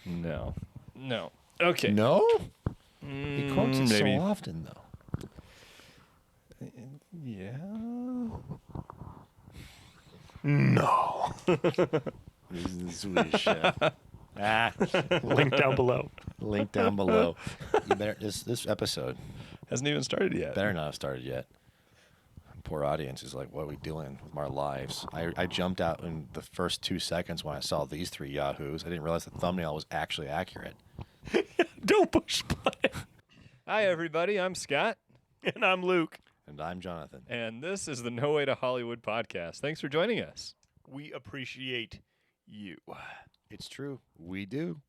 No. Okay. No? He quotes it maybe. so often, though. Yeah. No. This is the Swedish chef. Link down below. Link down below. You better. This episode Hasn't even started yet. better not have started yet. Poor audience is like, what are we doing with our lives? I jumped out in the first 2 seconds when I saw these three yahoos. I didn't realize the thumbnail was actually accurate. Don't push play. Hi, everybody. I'm Scott. And I'm Luke. And I'm Jonathan. And this is the No Way to Hollywood podcast. Thanks for joining us. We appreciate you. It's true. We do.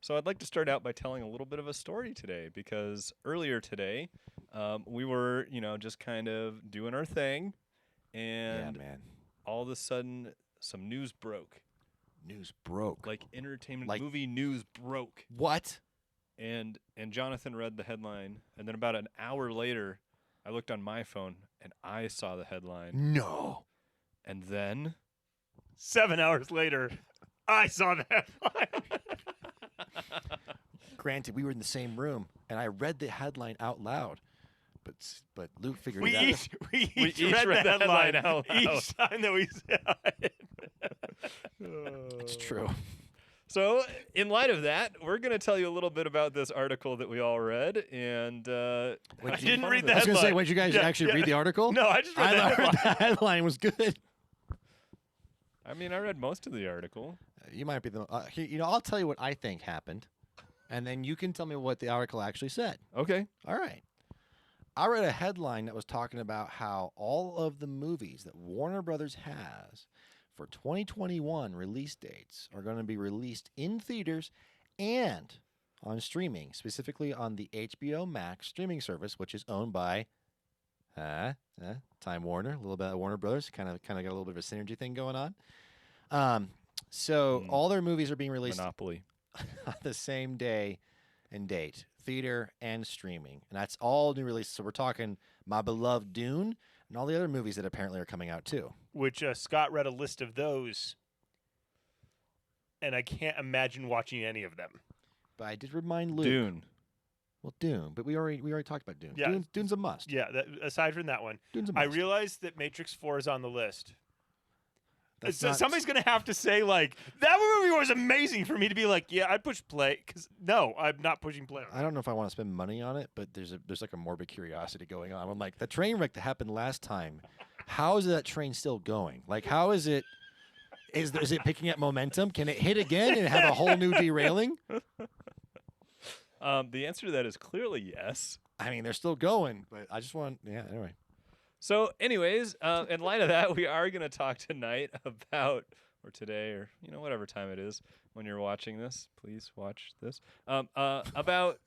So I'd like to start out by telling a little bit of a story today, because earlier today we were, just kind of doing our thing, and all of a sudden some news broke. News broke. Like entertainment movie news broke. What? And Jonathan read the headline, and then about an hour later, I looked on my phone and I saw the headline. No. And then 7 hours later, I saw the headline. Granted, we were in the same room, and I read the headline out loud, but Luke figured We it out. each read the headline out loud. each time that we saw it. It's true. So, in light of that, we're going to tell you a little bit about this article that we all read, and I didn't read the I was going to say, headline. wait, you guys actually read the article? No, I just read the I headline. heard the headline was good. I mean, I read most of the article. You might be the. I'll tell you what I think happened, and then you can tell me what the article actually said. Okay. All right. I read a headline that was talking about how all of the movies that Warner Brothers has for 2021 release dates are going to be released in theaters and on streaming, specifically on the HBO Max streaming service, which is owned by Time Warner, a little bit of Warner Brothers, kind of got a little bit of a synergy thing going on. So all their movies are being released Monopoly. on the same day and date, theater and streaming, and that's all new releases. So we're talking My Beloved Dune and all the other movies that apparently are coming out too. Which Scott read a list of those, and I can't imagine watching any of them. But I did remind Luke. Dune. Well, Dune, but we already talked about Dune. Yeah. Dune's a must. Yeah, aside from that one, Dune's a I must. realized that Matrix 4 is on the list. That's So not- somebody's going to have to say, like, that movie was amazing for me to be like, yeah, I'd push play. Because, no, I'm not pushing play on it. I don't know if I want to spend money on it, but there's like a morbid curiosity going on. I'm like, the train wreck that happened last time, how is that train still going? Like, how is it? Is it picking up momentum? Can it hit again and have a whole new derailing? The answer to that is clearly yes. I mean, they're still going, but I just want, anyway. So, anyways, in light of that, we are going to talk tonight about, or today, or whatever time it is when you're watching this. Please watch this. About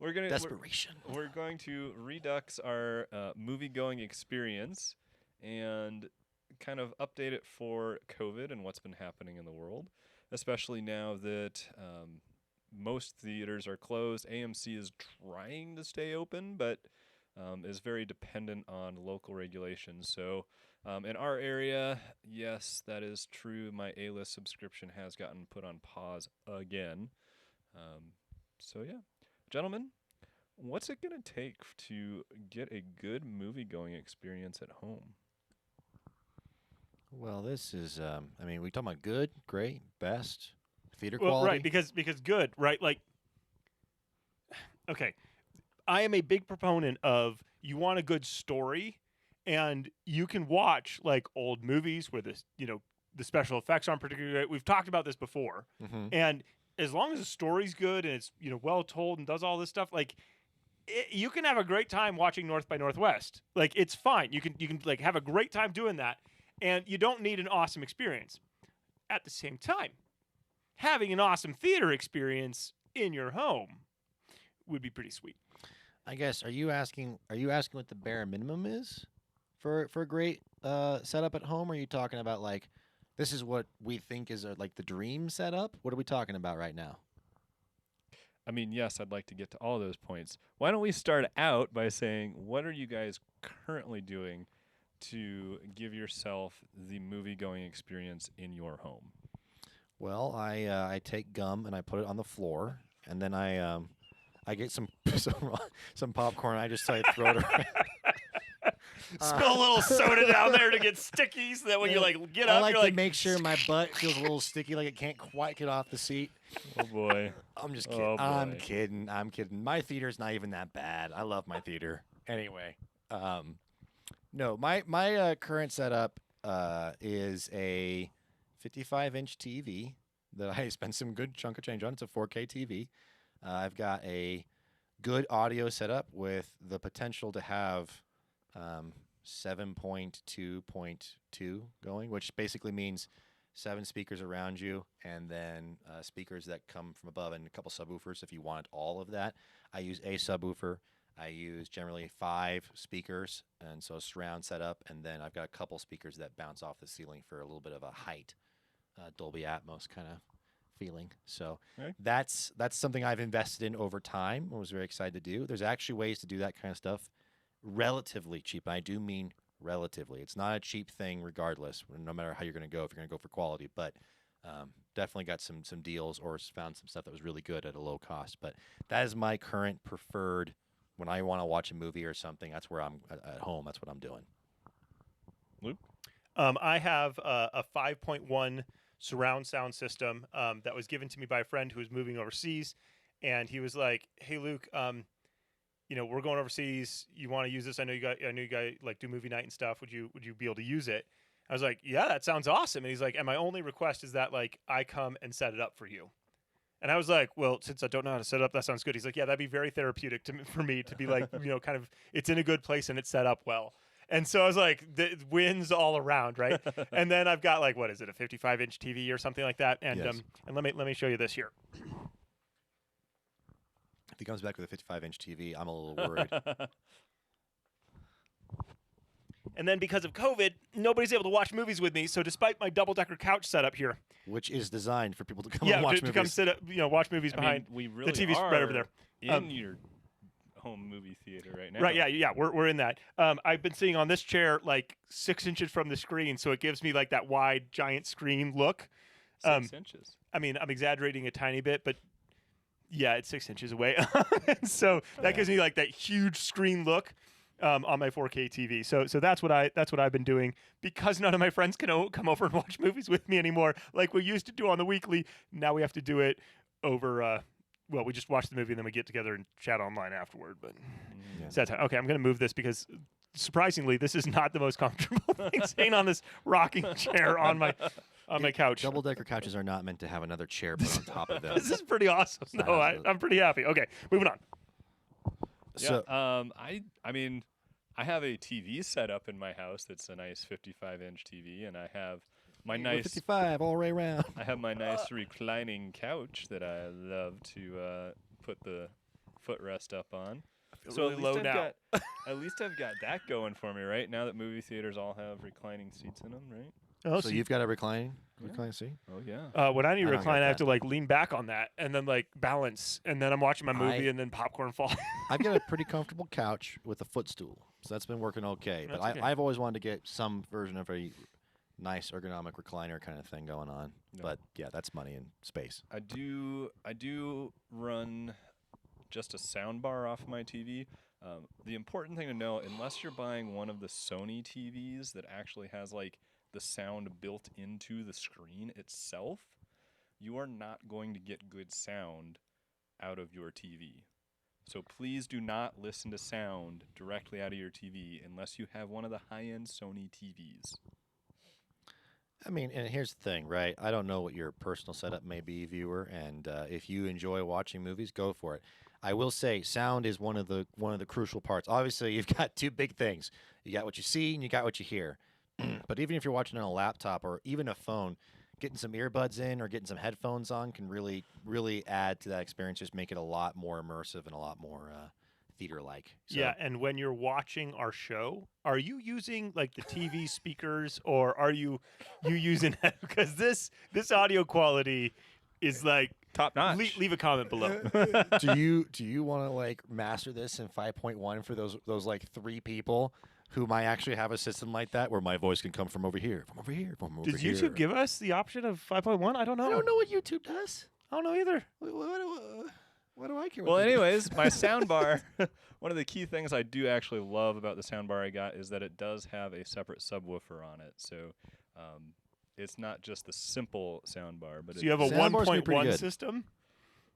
Desperation. We're going to redux our movie-going experience and kind of update it for COVID and what's been happening in the world, especially now that most theaters are closed. AMC is trying to stay open, but is very dependent on local regulations. So in our area, yes, that is true. My A-list subscription has gotten put on pause again. So yeah, gentlemen, what's it going to take to get a good movie-going experience at home? Well, this is, we talking about good, great, best, theater Well, quality. right, because good, right? Like, okay, I am a big proponent of you want a good story, and you can watch like old movies where the special effects aren't particularly great. We've talked about this before, and as long as the story's good and it's well told and does all this stuff, like you can have a great time watching North by Northwest. Like it's fine. You can like have a great time doing that, and you don't need an awesome experience. At the same time, having an awesome theater experience in your home would be pretty sweet. I guess, are you asking what the bare minimum is for a great setup at home? Or are you talking about like, this is what we think is like the dream setup? What are we talking about right now? I mean, yes, I'd like to get to all those points. Why don't we start out by saying, what are you guys currently doing to give yourself the movie-going experience in your home? Well, I take gum and I put it on the floor, and then I get some some popcorn. I just throw it around. Spill a little soda down there to get sticky, so that when you like get I up, like you're to like make sure my butt feels a little sticky, like it can't quite get off the seat. Oh boy. I'm just kidding. Oh, I'm boy. kidding. I'm kidding. My theater's not even that bad. I love my theater. Anyway, no, my current setup is a 55-inch TV that I spent some good chunk of change on. It's a 4K TV. I've got a good audio setup with the potential to have 7.2.2 going, which basically means 7 speakers around you, and then speakers that come from above, and a couple subwoofers if you want all of that. I use a subwoofer. I use generally 5 speakers, and so surround setup, and then I've got a couple speakers that bounce off the ceiling for a little bit of a height, Dolby Atmos kind of feeling. So Right. that's something I've invested in over time. I was very excited to do. There's actually ways to do that kind of stuff relatively cheap. I do mean relatively. It's not a cheap thing regardless, no matter how you're going to go, if you're going to go for quality. But definitely got some deals or found some stuff that was really good at a low cost. But that is my current preferred when I want to watch a movie or something. That's where I'm at home. That's what I'm doing. Luke? I have a 5.1 surround sound system that was given to me by a friend who was moving overseas, and he was like, "Hey, Luke, we're going overseas. You want to use this? I know you guys like do movie night and stuff. Would you be able to use it?" I was like, "Yeah, that sounds awesome." And he's like, "And my only request is that like I come and set it up for you." And I was like, "Well, since I don't know how to set it up, that sounds good." He's like, "Yeah, that'd be very therapeutic for me to be like, kind of, it's in a good place and it's set up well." And so I was like, the wins all around, right? And then I've got like, what is it, a 55-inch TV or something like that? And Yes. and let me show you this here. If he comes back with a 55-inch TV, I'm a little worried. And then because of COVID, nobody's able to watch movies with me. So despite my double-decker couch setup here, Which is designed for people to come yeah, and watch to movies. come sit up, watch movies I behind mean, we really the TV are right over there. in your home movie theater right now. Right, yeah, we're in that. I've been sitting on this chair like 6 inches from the screen, so it gives me like that wide, giant screen look. 6 inches. I mean, I'm exaggerating a tiny bit, but yeah, it's 6 inches away. So that gives me like that huge screen look on my 4K TV. So that's what I've been doing because none of my friends can come over and watch movies with me anymore, like we used to do on the weekly. Now we have to do it over. Well, we just watch the movie and then we get together and chat online afterward. But Yeah. so that's okay. I'm going to move this because surprisingly, this is not the most comfortable thing staying on this rocking chair on my couch. Double-decker couches are not meant to have another chair put on top of them. This is pretty awesome. not No, how it- I'm pretty happy. Okay, moving on. So, Yeah. I mean, I have a TV set up in my house that's a nice 55-inch TV, and I have my nice 55 all the way around. I have my nice reclining couch that I love to put the footrest up on. feel So really at least low I've now. got at least I've got that going for me, right? Now that movie theaters all have reclining seats in them, right? Oh, So you've got a reclining seat? Oh yeah. when I need I to don't recline, get I have that. to like lean back on that and then like balance, and then I'm watching my movie, and then popcorn fall. I've got a pretty comfortable couch with a footstool, so that's been working okay. But That's okay. I've always wanted to get some version of a nice ergonomic recliner kind of thing going on. Yeah. But yeah, that's money and space. I do run just a sound bar off my TV. The important thing to know, unless you're buying one of the Sony TVs that actually has like the sound built into the screen itself, you are not going to get good sound out of your TV. So please do not listen to sound directly out of your TV unless you have one of the high-end Sony TVs. I mean, and here's the thing, right? I don't know what your personal setup may be, viewer, and if you enjoy watching movies, go for it. I will say, sound is one of the crucial parts. Obviously, you've got two big things: you got what you see, and you got what you hear. But even if you're watching on a laptop or even a phone, getting some earbuds in or getting some headphones on can really, really add to that experience. Just make it a lot more immersive and a lot more theater-like. So, Yeah, and when you're watching our show, are you using like the TV speakers, or are you using because this audio quality is like Top notch. leave a comment below. do you want to like master this in 5.1 for those like 3 people who might actually have a system like that where my voice can come from over here, from over here, from over Does here. YouTube give us the option of 5.1? I don't know. I don't know what YouTube does. I don't know either. What do I care? Well, what they do? anyways, my soundbar. One of the key things I do actually love about the soundbar I got is that it does have a separate subwoofer on it. So it's not just the simple soundbar, but So you have a Soundbar's gonna be pretty 1.1 good. system?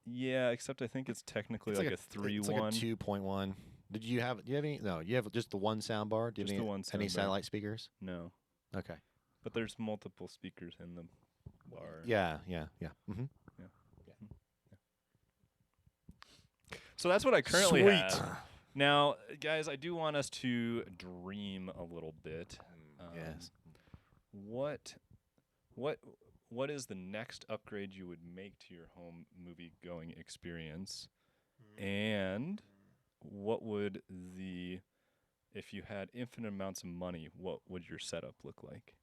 yeah, except I think it's technically It's like a it's 3.1. like a 2.1. Do you have any? No, you have just the one soundbar. Do you Just have the one any soundbar. satellite speakers? No, Okay. but there's multiple speakers in the bar. Yeah. Mm-hmm. So that's what I currently Sweet. have. Now, guys, I do want us to dream a little bit. Yes. What is the next upgrade you would make to your home movie going experience? And what would if you had infinite amounts of money, what would your setup look like?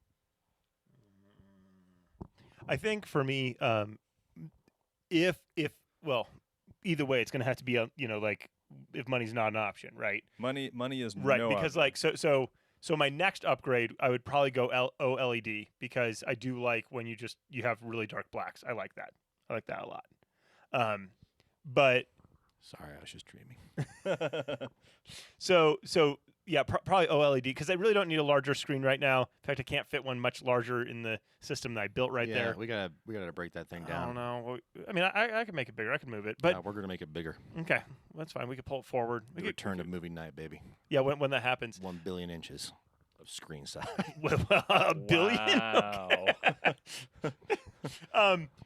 I think for me, well, either way, it's going to have to be like if money's not an option, right? Money is Right, no because option. like so my next upgrade, I would probably go OLED because I do like when you have really dark blacks. I like that. I like that a lot. But Sorry, I was just dreaming. so yeah, probably OLED because I really don't need a larger screen right now. In fact, I can't fit one much larger in the system that I built right yeah, there. we gotta break that thing I down. don't know. I mean, I can make it bigger. I can move it, but Yeah, we're gonna make it bigger. okay, that's fine. We can pull it forward. The return of movie night, baby. Yeah, when that happens. 1 billion inches of screen size. A billion. Wow.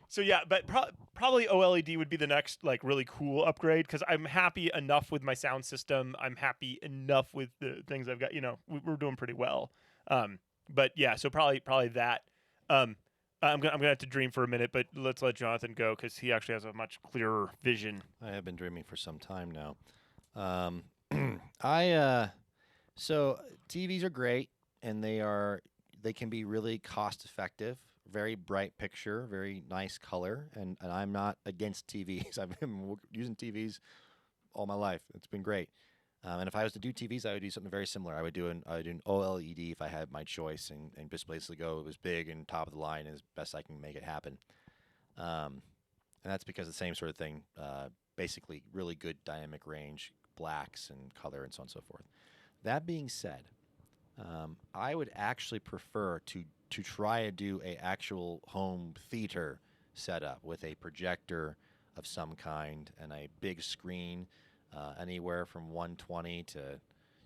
So yeah, but probably OLED would be the next like really cool upgrade because I'm happy enough with my sound system. I'm happy enough with the things I've got. We're doing pretty well. But yeah, so probably that. I'm gonna have to dream for a minute, but let's let Jonathan go because he actually has a much clearer vision. I have been dreaming for some time now. So TVs are great, and they can be really cost effective. Very bright picture, very nice color, and I'm not against TVs. I've been using TVs all my life. It's been great. And if I was to do TVs, I would do something very similar. I would do an OLED if I had my choice, and just basically go. It was big and top of the line as best I can make it happen. And that's because the same sort of thing. Basically, really good dynamic range, blacks and color, and so on and so forth. That being said, I would actually prefer to try to do a actual home theater setup with a projector of some kind and a big screen, anywhere from 120 to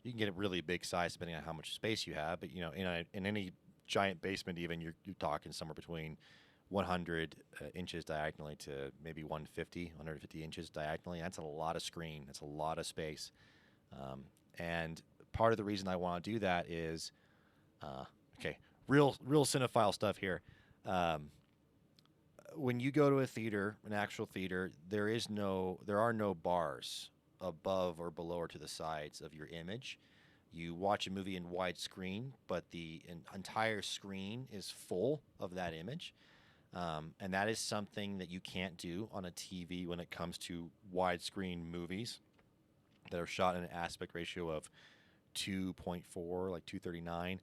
you can get a really big size depending on how much space you have. But in any giant basement, even you're talking somewhere between 100 inches diagonally to maybe 150 inches diagonally. That's a lot of screen. That's a lot of space. And part of the reason I want to do that is, real cinephile stuff here. When you go to a theater, an actual theater, there are no bars above or below or to the sides of your image. You watch a movie in widescreen, but the entire screen is full of that image. And that is something that you can't do on a TV when it comes to widescreen movies that are shot in an aspect ratio of 2.4, like 239.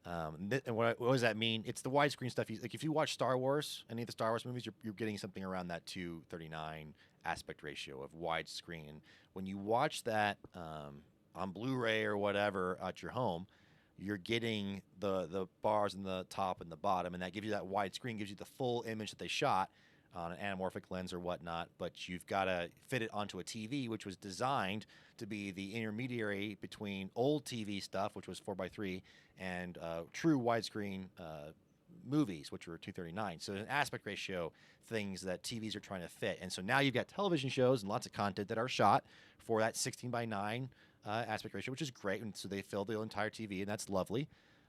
And what does that mean? It's the widescreen stuff. Like if you watch Star Wars, any of the Star Wars movies, you're getting something around that 239 aspect ratio of widescreen. And when you watch that on Blu-ray or whatever at your home, you're getting the bars in the top and the bottom, and that gives you that widescreen, gives you the full image that they shot on an anamorphic lens or whatnot. But you've got to fit it onto a TV, which was designed to be the intermediary between old TV stuff, which was 4:3, and true widescreen movies, which were 239. So there's an aspect ratio things that TVs are trying to fit. And so now you've got television shows and lots of content that are shot for that 16:9 aspect ratio, which is great. And so they fill the entire TV, and that's lovely.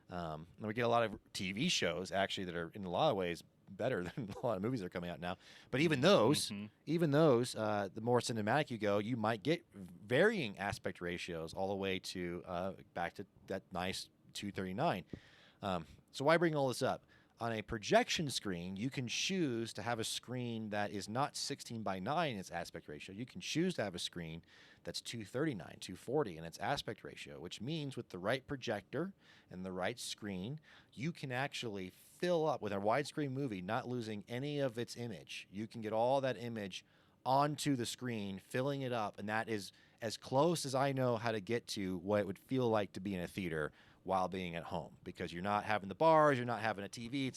And we get a lot of TV shows actually that are in a lot of ways better than a lot of movies that are coming out now. But even those, the more cinematic you go, you might get varying aspect ratios all the way to back to that nice 239. So why bring all this up? On a projection screen, you can choose to have a screen that is not 16 by 9 in its aspect ratio. You can choose to have a screen that's 239, 240 in its aspect ratio, which means with the right projector and the right screen, you can actually fill up with a widescreen movie, not losing any of its image. You can get all that image onto the screen, filling it up, and that is as close as I know how to get to what it would feel like to be in a theater while being at home, because you're not having the bars, you're not having a TV,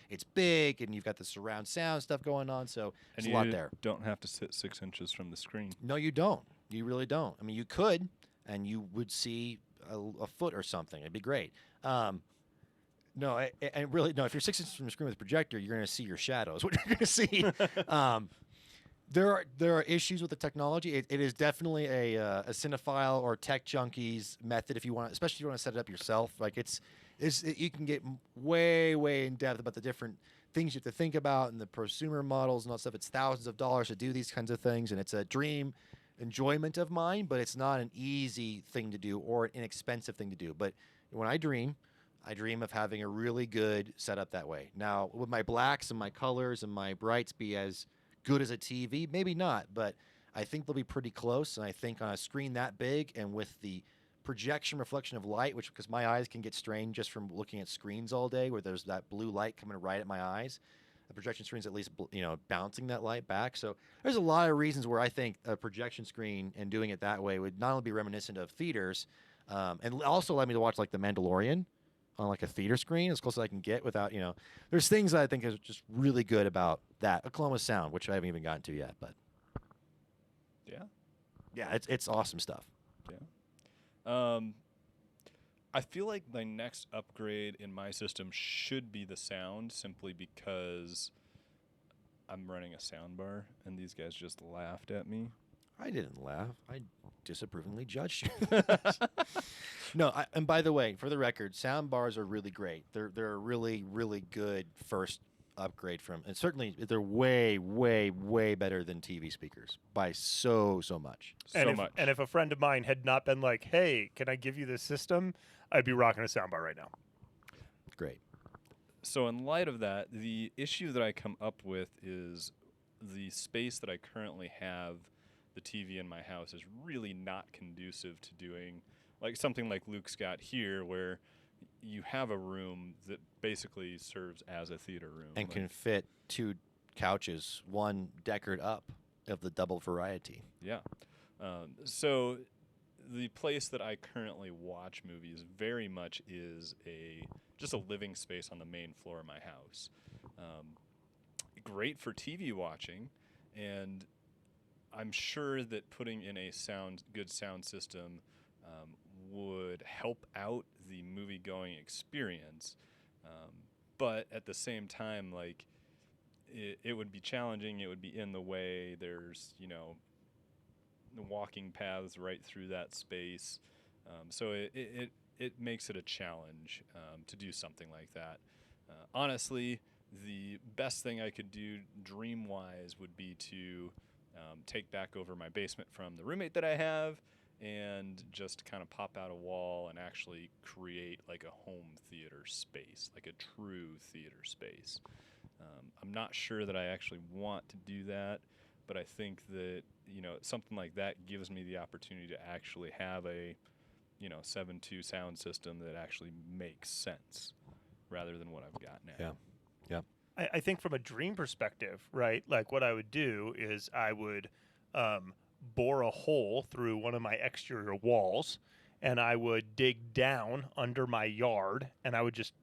it's big, and you've got the surround sound stuff going on, so And there's a lot there. Don't have to sit 6 inches from the screen. No, you don't. You really don't. I mean, you could, and you would see a foot or something. It'd be great. No, and really, no. If you're 6 inches from the screen with a projector, you're going to see your shadows. What you're going to see. There are issues with the technology. It is definitely a cinephile or tech junkies method if you want, especially if you want to set it up yourself. Like you can get way in depth about the different things you have to think about and the prosumer models and all that stuff. It's thousands of dollars to do these kinds of things, and it's a dream enjoyment of mine, but it's not an easy thing to do or an inexpensive thing to do. But when I dream of having a really good setup that way. Now, would my blacks and my colors and my brights be as good as a TV? Maybe not, but I think they'll be pretty close. And I think on a screen that big and with the projection reflection of light, which because my eyes can get strained just from looking at screens all day where there's that blue light coming right at my eyes, the projection screen's at least bouncing that light back. So there's a lot of reasons where I think a projection screen and doing it that way would not only be reminiscent of theaters, and also allow me to watch like The Mandalorian on like a theater screen as close as I can get without, there's things that I think is just really good about that. Oklahoma Sound, which I haven't even gotten to yet, but yeah, it's awesome stuff. Yeah. I feel like my next upgrade in my system should be the sound, simply because I'm running a sound bar and these guys just laughed at me. I didn't laugh. I disapprovingly judged you. No, and by the way, for the record, sound bars are really great. They're a really, really good first upgrade from, and certainly they're way better than TV speakers by so much. And if a friend of mine had not been like, "Hey, can I give you this system?" I'd be rocking a soundbar right now. Great. So in light of that, the issue that I come up with is the space that I currently have the TV in my house is really not conducive to doing like something like Luke's got here, where you have a room that basically serves as a theater room and can fit 2 couches, one decored up of the double variety. Yeah. So the place that I currently watch movies very much is just a living space on the main floor of my house. Great for TV watching, and I'm sure that putting in a good sound system would help out the movie-going experience. But at the same time, like, it would be challenging. It would be in the way. There's, the walking paths right through that space. So it makes it a challenge to do something like that. Honestly, the best thing I could do dream-wise would be to take back over my basement from the roommate that I have and just kind of pop out a wall and actually create like a home theater space, like a true theater space. I'm not sure that I actually want to do that, but I think that, something like that gives me the opportunity to actually have a, 7.2 sound system that actually makes sense rather than what I've got now. Yeah. I think from a dream perspective, right, like what I would do is I would bore a hole through one of my exterior walls, and I would dig down under my yard, and I would just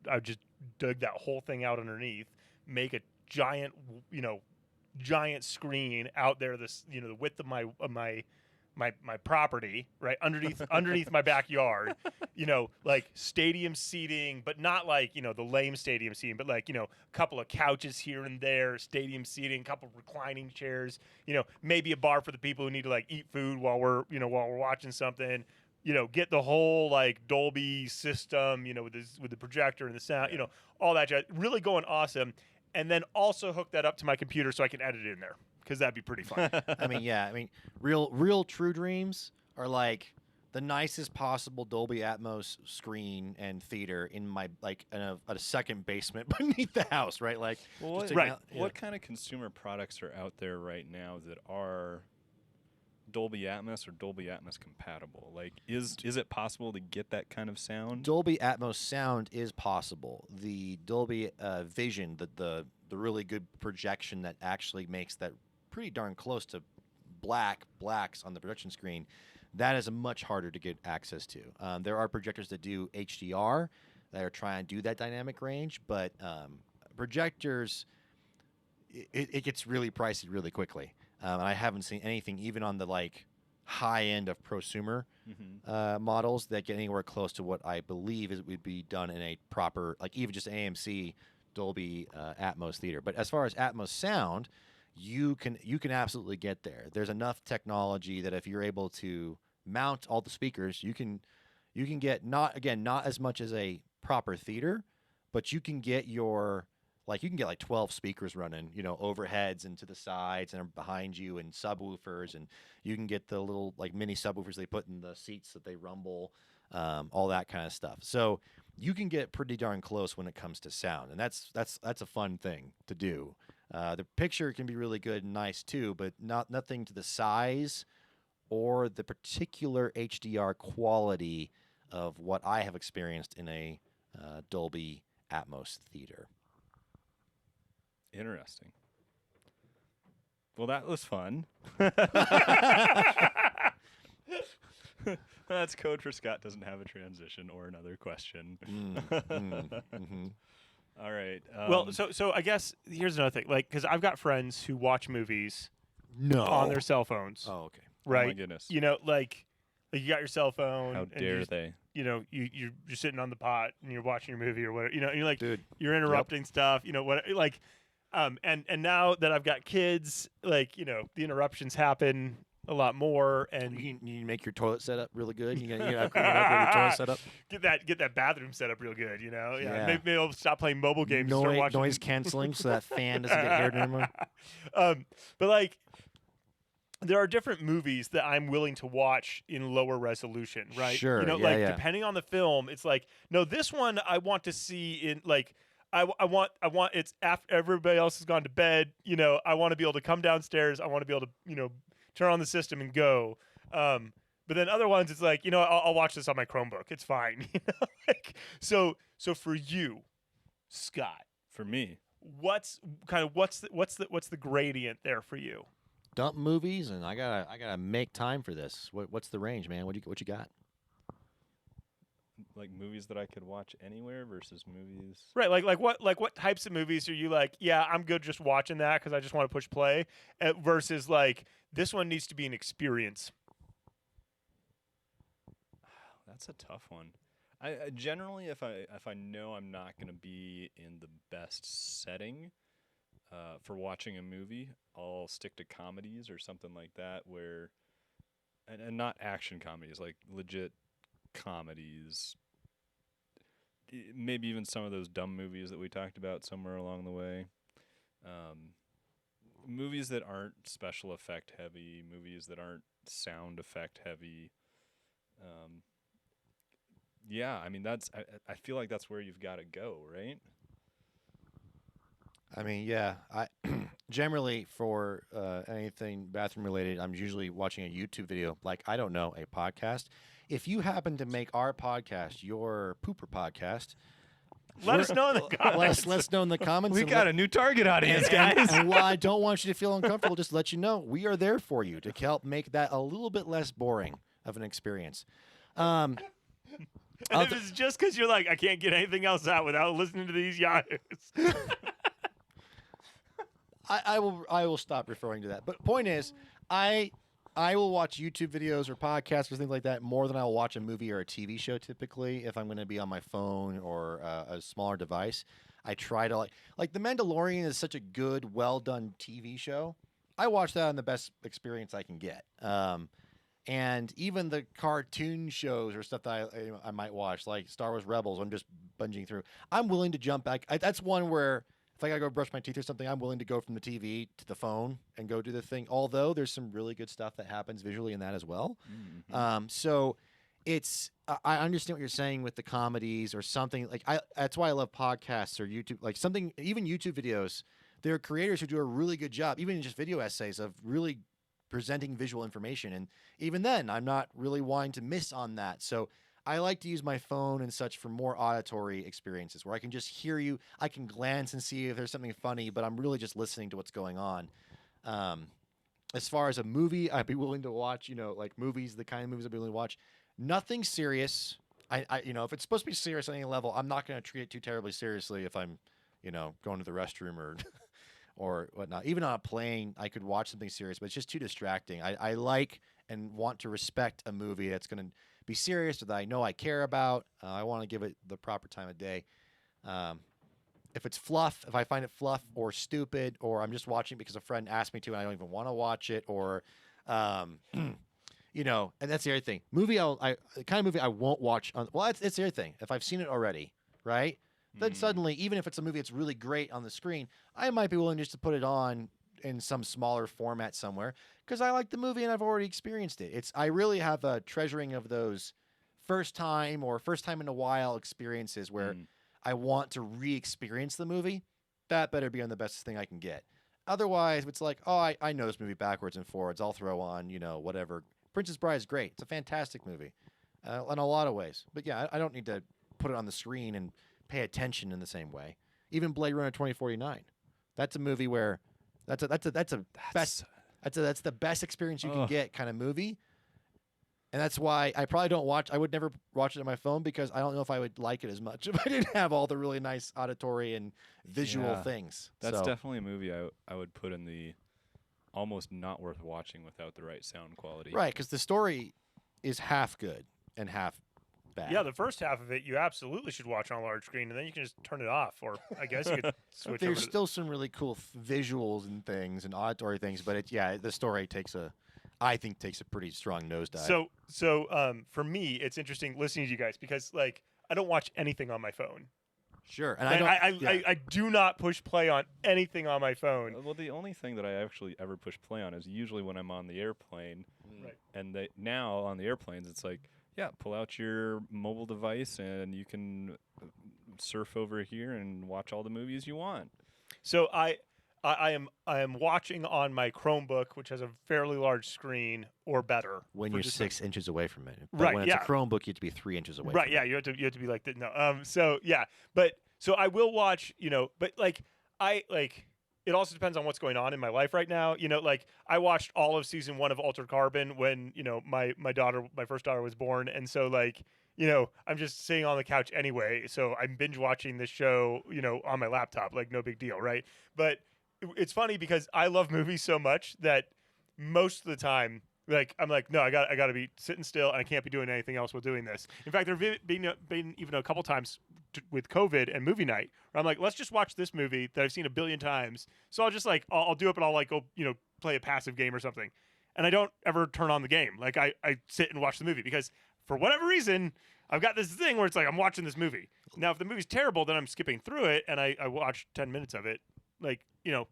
dig that whole thing out underneath, make a giant screen out there, the width of my property, right underneath my backyard, like stadium seating, but not like, the lame stadium seating, but like, a couple of couches here and there, stadium seating, a couple of reclining chairs, maybe a bar for the people who need to like eat food while we're watching something, get the whole like Dolby system, with the projector and the sound, all that jazz, really going awesome. And then also hook that up to my computer so I can edit it in there, because that'd be pretty fun. I mean, real true dreams are like the nicest possible Dolby Atmos screen and theater in my a second basement beneath the house, right? Like, Well, just what, taking out- yeah. what kind of consumer products are out there right now that are Dolby Atmos or Dolby Atmos compatible? Like, is it possible to get that kind of sound? Dolby Atmos sound is possible. The Dolby Vision, the really good projection that actually makes that pretty darn close to blacks on the projection screen, that is much harder to get access to. There are projectors that do HDR that are trying to do that dynamic range, but projectors, it gets really pricey really quickly. And I haven't seen anything even on the high end of prosumer models that get anywhere close to what I believe would be done in a proper, even just AMC Dolby Atmos theater. But as far as Atmos sound, you can absolutely get there. There's enough technology that if you're able to mount all the speakers, you can get not as much as a proper theater, but you can get your 12 speakers running, overheads and to the sides and behind you, and subwoofers, and you can get the little mini subwoofers they put in the seats that they rumble, all that kind of stuff. So you can get pretty darn close when it comes to sound, and that's a fun thing to do. The picture can be really good and nice too, but nothing to the size or the particular HDR quality of what I have experienced in a Dolby Atmos theater. Interesting. Well, that was fun. That's code for Scott doesn't have a transition or another question. All right. Well, so I guess here's another thing. Because I've got friends who watch movies No. on their cell phones. Oh, okay. Right? Oh my goodness. You got your cell phone. How and dare they? you're sitting on the pot and you're watching your movie or whatever. And you're like, Dude. you're interrupting stuff. And now that I've got kids, the interruptions happen a lot more. And You make your toilet set up really good. You gotta upgrade your toilet setup. Get that bathroom set up real good. Yeah. Maybe I'll stop playing mobile games. And start watching Noise canceling so that fan doesn't get heard anymore. But there are different movies that I'm willing to watch in lower resolution, right? Sure, Depending on the film, it's no, this one I want to see in I want it's after everybody else has gone to bed. I want to be able to come downstairs. I want to be able to turn on the system and go. But then other ones, it's I'll watch this on my Chromebook. It's fine. So for you, Scott, For me, what's the gradient there for you? Dump movies, and I gotta make time for this. What's the range, man? What you got? movies that I could watch anywhere versus movies. Right, what types of movies are you yeah, I'm good just watching that because I just want to push play, versus this one needs to be an experience. That's a tough one. I generally, if I know I'm not going to be in the best setting for watching a movie, I'll stick to comedies or something like that, where and not action comedies, legit comedies. Maybe even some of those dumb movies that we talked about somewhere along the way. Movies that aren't special effect heavy, movies that aren't sound effect heavy. Yeah, I mean I feel like that's where you've got to go, right? I mean, yeah. I generally for anything bathroom related, I'm usually watching a YouTube video, a podcast. If you happen to make our podcast your pooper podcast, let us know in the comments. Let us know in the comments. We got a new target audience, guys. And while I don't want you to feel uncomfortable, just to let you know, we are there for you to help make that a little bit less boring of an experience. And if it's just because you're I can't get anything else out without listening to these yahoos. I will stop referring to that. But point is, I will watch YouTube videos or podcasts or things like that more than I will watch a movie or a TV show typically if I'm going to be on my phone or a smaller device. I try to The Mandalorian is such a good, well done TV show. I watch that on the best experience I can get. And even the cartoon shows or stuff that I might watch, like Star Wars Rebels, I'm just bunging through. I'm willing to jump back. That's one where if I got to go brush my teeth or something, I'm willing to go from the TV to the phone and go do the thing. Although there's some really good stuff that happens visually in that as well. Mm-hmm. So I understand what you're saying with the comedies or something like that's why I love podcasts or YouTube, like something, even YouTube videos. There are creators who do a really good job, even in just video essays, of really presenting visual information. And even then, I'm not really wanting to miss on that. So I like to use my phone and such for more auditory experiences where I can just hear you. I can glance and see if there's something funny, but I'm really just listening to what's going on. As far as a movie, I'd be willing to watch, like movies, the kind of movies I'd be willing to watch. Nothing serious. If it's supposed to be serious on any level, I'm not going to treat it too terribly seriously if I'm, going to the restroom or or whatnot. Even on a plane, I could watch something serious, but it's just too distracting. I like and want to respect a movie that's going to be serious, that I know I care about. I want to give it the proper time of day. If it's fluff, if I find it fluff or stupid, or I'm just watching because a friend asked me to and I don't even want to watch it, or, and that's the other thing. The kind of movie I won't watch. It's the other thing. If I've seen it already, right? Then suddenly, even if it's a movie that's really great on the screen, I might be willing just to put it on in some smaller format somewhere because I like the movie and I've already experienced it. I really have a treasuring of those first time in a while experiences where I want to re-experience the movie. That better be on the best thing I can get. Otherwise, it's like, oh, I know this movie backwards and forwards. I'll throw on, whatever. Princess Bride is great. It's a fantastic movie in a lot of ways. But yeah, I don't need to put it on the screen and pay attention in the same way. Even Blade Runner 2049. That's a movie where that's the best experience you can get kind of movie. And that's why I would never watch it on my phone because I don't know if I would like it as much if I didn't have all the really nice auditory and visual things. That's definitely a movie I would put in the almost not worth watching without the right sound quality. Right, because the story is half good and half bad. Yeah, the first half of it you absolutely should watch on a large screen, and then you can just turn it off. Or I guess you could switch. There's still some really cool visuals and things and auditory things, but the story takes a pretty strong nosedive. So for me, it's interesting listening to you guys because like I don't watch anything on my phone. Sure, and I do not push play on anything on my phone. Well, the only thing that I actually ever push play on is usually when I'm on the airplane. Right. And now on the airplanes, it's like, yeah, pull out your mobile device and you can surf over here and watch all the movies you want. So I am watching on my Chromebook, which has a fairly large screen or better. When you're 6 inches away from it, but right? When it's a Chromebook, you have to be 3 inches away. Right? From Yeah, it. you have to be like that. No. So I will watch. But like it also depends on what's going on in my life right now. Like I watched all of season 1 of Altered Carbon when my first daughter was born, and so like. I'm just sitting on the couch anyway, so I'm binge watching this show, on my laptop, like no big deal, right? But it's funny because I love movies so much that most of the time, like I'm like, no, I got to be sitting still, and I can't be doing anything else while doing this. In fact, there've been even a couple times with COVID and movie night where I'm like, let's just watch this movie that I've seen a billion times. So I'll just like I'll do it, but I'll like go play a passive game or something, and I don't ever turn on the game. Like I sit and watch the movie because for whatever reason, I've got this thing where it's like I'm watching this movie. Now, if the movie's terrible, then I'm skipping through it and I watch 10 minutes of it. Like,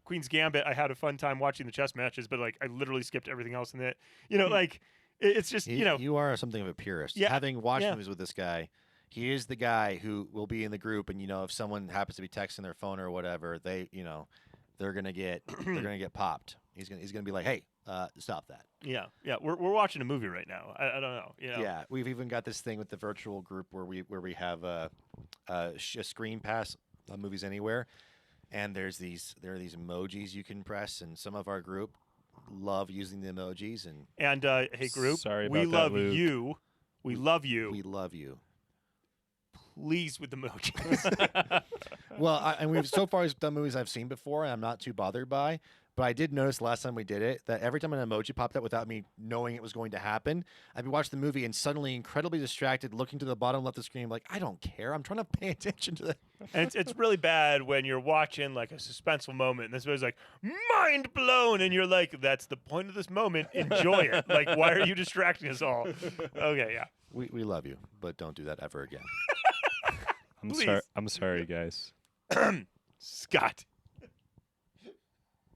Queen's Gambit, I had a fun time watching the chess matches, but like I literally skipped everything else in it. Like it's just, You are something of a purist. Yeah. Having watched movies with this guy, he is the guy who will be in the group and if someone happens to be texting their phone or whatever, they're going to get popped. He's going to be like, "Hey, stop that." Yeah. We're watching a movie right now. I don't know. Yeah, we've even got this thing with the virtual group where we have a screen pass on Movies Anywhere, and there are these emojis you can press, and some of our group love using the emojis. And hey, group, sorry we about love that, Luke. you. We love you. We love you. Please with the emojis. Well, and we've so far done movies I've seen before, and I'm not too bothered by. But I did notice last time we did it that every time an emoji popped up without me knowing it was going to happen, I'd be watching the movie and suddenly incredibly distracted, looking to the bottom left of the screen, like, I don't care. I'm trying to pay attention to the. And it's really bad when you're watching like a suspenseful moment and this movie's like mind blown and you're like, that's the point of this moment. Enjoy it. Like, why are you distracting us all? Okay, yeah. We love you, but don't do that ever again. I'm sorry, guys. Scott.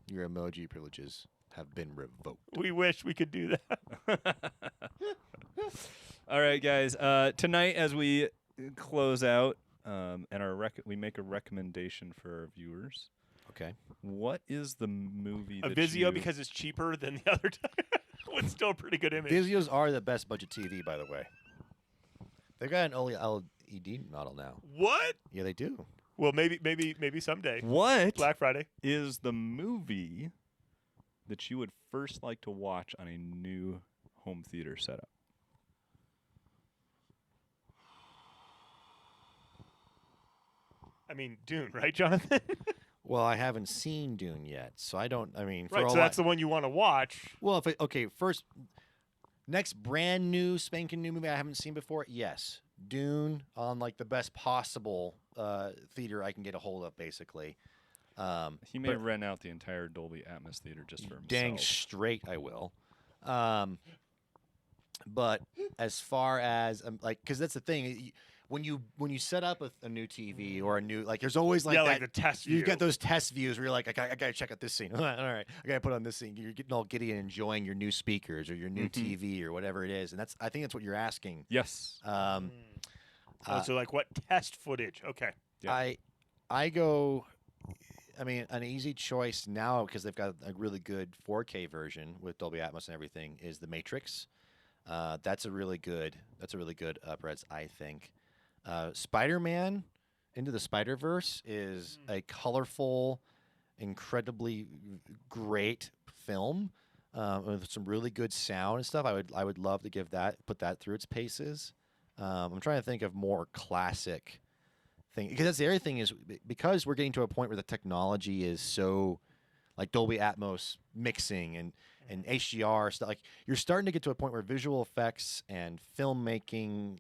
Your emoji privileges have been revoked. We wish we could do that. All right, guys. Tonight, as we close out, and we make a recommendation for our viewers. Okay. What is the movie? A that Vizio you... because it's cheaper than the other time. With still a pretty good image. Vizios are the best budget TV, by the way. They got an OLED model now. What? Yeah, they do. Well, maybe someday. What Black Friday is the movie that you would first like to watch on a new home theater setup? I mean, Dune, right, Jonathan? Well, I haven't seen Dune yet, so I don't. I mean, for Right, all so that's the one you want to watch. Well, first, next brand new spanking new movie I haven't seen before. Yes, Dune on like the best possible theater I can get a hold of, basically. He may rent out the entire Dolby Atmos theater just for himself. Dang straight, I will. But as far as because that's the thing. When you set up a new TV or a new there's always like like the test view. You get those test views where you're like, I gotta check out this scene. All right, I gotta put on this scene. You're getting all giddy and enjoying your new speakers or your new TV or whatever it is, and I think that's what you're asking. Yes. So like what test footage? Okay. Yeah. I go. I mean, an easy choice now because they've got a really good 4K version with Dolby Atmos and everything is The Matrix. That's a really good upres, I think. Spider-Man Into the Spider-Verse is a colorful, incredibly great film with some really good sound and stuff. I would love to put that through its paces. I'm trying to think of more classic thing because that's the other thing is because we're getting to a point where the technology is so like Dolby Atmos mixing and HDR stuff. Like you're starting to get to a point where visual effects and filmmaking,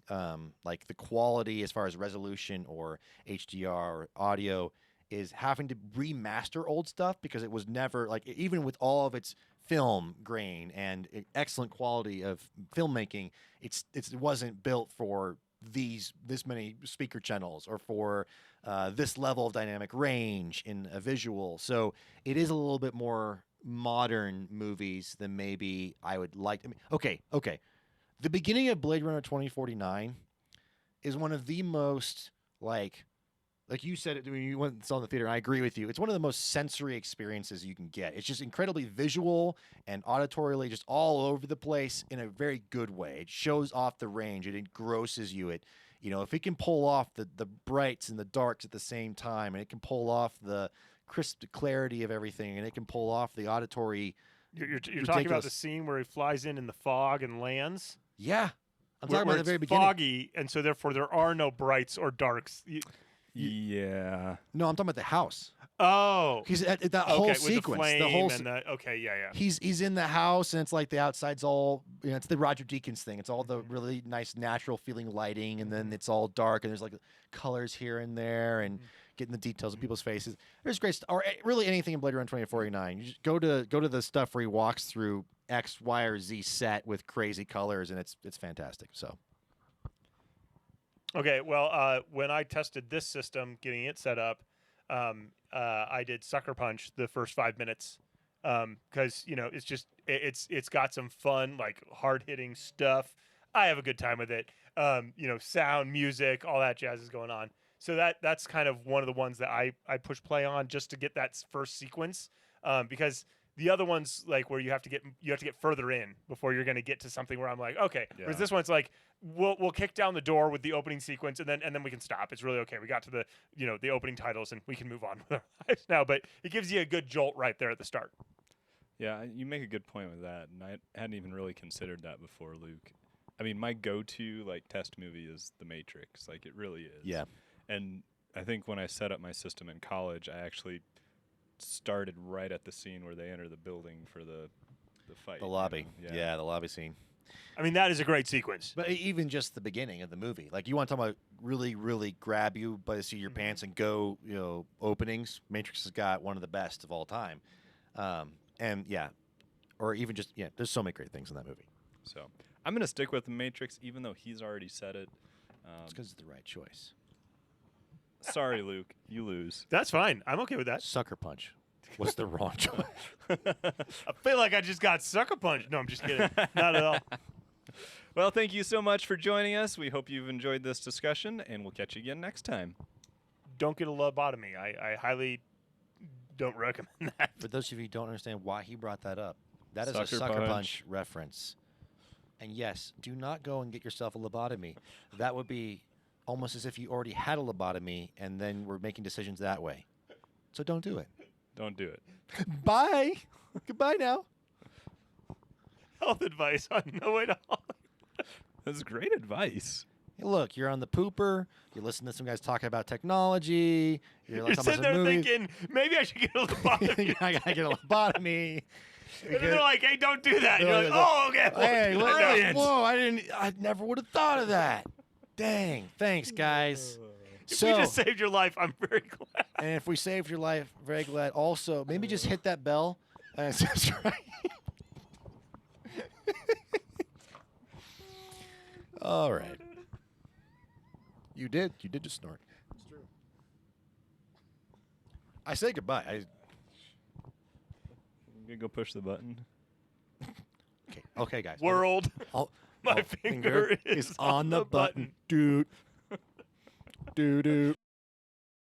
like the quality as far as resolution or HDR or audio, is having to remaster old stuff because it was never like even with all of its film grain and excellent quality of filmmaking, it wasn't built for this many speaker channels or for this level of dynamic range in a visual. So it is a little bit more modern movies than maybe I would like. I mean, okay. The beginning of Blade Runner 2049 is one of the most like you said it when you went and saw in the theater, and I agree with you. It's one of the most sensory experiences you can get. It's just incredibly visual and auditorially just all over the place in a very good way. It shows off the range. It engrosses you. If it can pull off the brights and the darks at the same time, and it can pull off the crisp clarity of everything, and it can pull off the auditory. You're talking about the scene where he flies in the fog and lands? Yeah. I'm talking where about the very it's beginning. foggy, and so therefore there are no brights or darks. Yeah. No, I'm talking about the house. Oh. He's at that whole with sequence. the flame the whole and yeah. He's in the house, and it's like the outside's all, it's the Roger Deakins thing. It's all the really nice natural feeling lighting, and then it's all dark, and there's like colors here and there, and getting the details of people's faces. There's great stuff, or really anything in Blade Runner 2049. You just go to the stuff where he walks through X, Y, or Z set with crazy colors, and it's fantastic. So. Okay, well, when I tested this system, getting it set up, I did Sucker Punch the first 5 minutes because it's got some fun, like hard hitting stuff. I have a good time with it. Sound, music, all that jazz is going on. So that's kind of one of the ones that I push play on just to get that first sequence because the other ones like where you have to get further in before you're going to get to something where I'm like, okay. Yeah. Whereas this one's like we'll kick down the door with the opening sequence and then we can stop. It's really okay. We got to the the opening titles and we can move on with our lives now. But it gives you a good jolt right there at the start. Yeah, you make a good point with that, and I hadn't even really considered that before, Luke. I mean, my go-to like test movie is The Matrix. Like it really is. Yeah. And I think when I set up my system in college, I actually started right at the scene where they enter the building for the fight. The lobby. Yeah, the lobby scene. I mean, that is a great sequence. But even just the beginning of the movie. Like, you want to talk about really, really grab you by the seat of your pants and go, openings. Matrix has got one of the best of all time. Or even just, there's so many great things in that movie. So I'm going to stick with The Matrix, even though he's already said it. It's because it's the right choice. Sorry, Luke. You lose. That's fine. I'm okay with that. Sucker Punch was the wrong choice. I feel like I just got sucker punched. No, I'm just kidding. Not at all. Well, thank you so much for joining us. We hope you've enjoyed this discussion, and we'll catch you again next time. Don't get a lobotomy. I highly don't recommend that. For those of you who don't understand why he brought that up, that is a Sucker Sucker Punch. Punch reference. And yes, do not go and get yourself a lobotomy. That would be almost as if you already had a lobotomy and then were making decisions that way. So don't do it. Don't do it. Bye. Goodbye now. Health advice on No Way to Hollywood. That's great advice. Hey, look, you're on the pooper. You're listening to some guys talking about technology. You're like, You're sitting there thinking, maybe I should get a lobotomy. I gotta get a lobotomy. And then they're like, hey, don't do that. And They're you're like, like, oh, okay. Hey, look, Brilliant. whoa! I never would have thought of that. Dang! Thanks, guys. If we just saved your life, I'm very glad. And if we saved your life, very glad. Also, maybe just hit that bell and subscribe. All right. You did just snort. It's true. I say goodbye. I'm gonna go push the button. Okay, guys. World, I'll- my I'll finger is on the button. Dude. Doo doo.